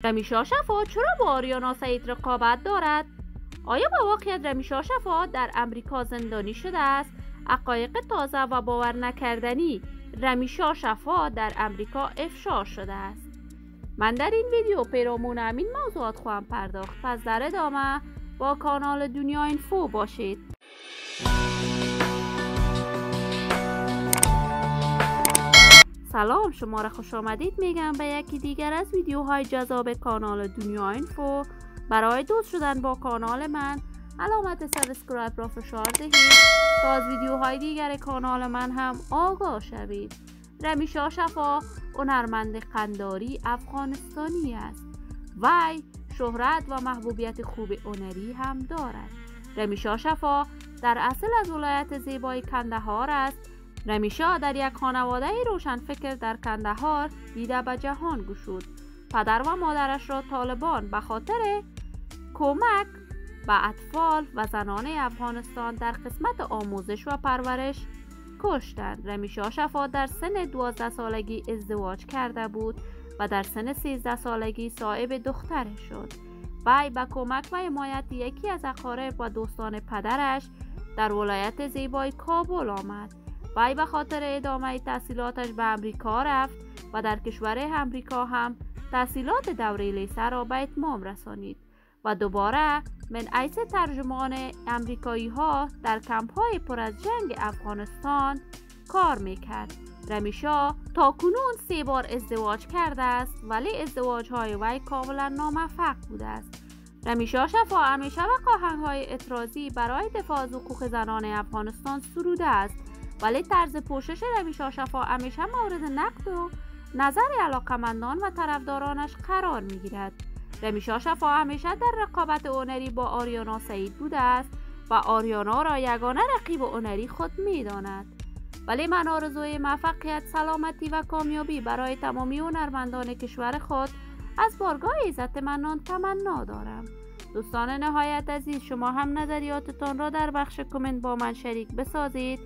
رمیشا شفا چرا با آریانا سعید رقابت دارد؟ آیا با واقعیت رمیشا شفا در امریکا زندانی شده است؟ حقایق تازه و باور نکردنی رمیشا شفا در امریکا افشا شده است. من در این ویدیو پیرامون همین موضوعات خواهم پرداخت، پس در ادامه با کانال دنیا اینفو باشید. سلام، شما را خوش آمدید میگم به یکی دیگر از ویدیوهای جذاب کانال دنیا اینفو. برای دوست شدن با کانال من علامت سابسکرایب را فشار دهید تا از ویدیوهای دیگر کانال من هم آگاه شوید. رمیشا شفا هنرمند قنداری افغانستانی است. وی شهرت و محبوبیت خوب هنری هم دارد. رمیشا شفا در اصل از ولایت زیبای کندهار است. رمیشا در یک خانواده روشنفکر در کندهار دیده به جهان گشود. پدر و مادرش را طالبان به خاطر کمک به اطفال و زنان افغانستان در قسمت آموزش و پرورش کشتند. رمیشا شفا در سن 12 سالگی ازدواج کرده بود و در سن 13 سالگی صاحب دختر شد. وی به کمک و حمایت یکی از اقارب و دوستان پدرش در ولایت زیبای کابل آمد. وی به خاطر ادامه تحصیلاتش به امریکا رفت و در کشور امریکا هم تحصیلات دوره لیسه را به اتمام رسانید و دوباره من حیث ترجمان امریکایی ها در کمپ های پر از جنگ افغانستان کار میکرد. رمیشا تا کنون 3 بار ازدواج کرده است، ولی ازدواج های وی کاملا ناموفق بوده است. رمیشا شفا همیشه به آهنگ های اعتراضی برای دفاع از حقوق زنان افغانستان سروده است، ولی طرز پوشش رمیشا شفا همیشه مورد نقد و نظر علاقمندان و طرفدارانش قرار میگیرد. رمیشا شفا همیشه در رقابت هنری با آریانا سعید بوده است و آریانا را یگانه رقیب هنری خود میداند. ولی من آرزوی موفقیت، سلامتی و کامیابی برای تمامی هنرمندان کشور خود از بارگاه عزت منان تمنا دارم. دوستان نهایت عزیز، شما هم نظریاتتان را در بخش کامنت با من شریک بسازید.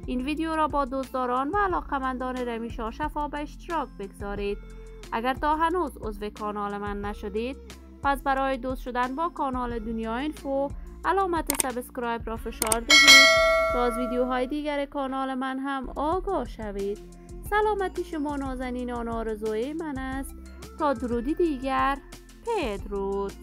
این ویدیو را با دوستداران و علاقمندان رمیشا شفا به اشتراک بگذارید. اگر تا هنوز عضو کانال من نشدید، پس برای دوست شدن با کانال دنیا اینفو علامت سابسکرایب را فشار دهید تا از ویدیوهای دیگر کانال من هم آگاه شوید. سلامتی شما نازنینان آرزوی من است. تا درودی دیگر، بدرود.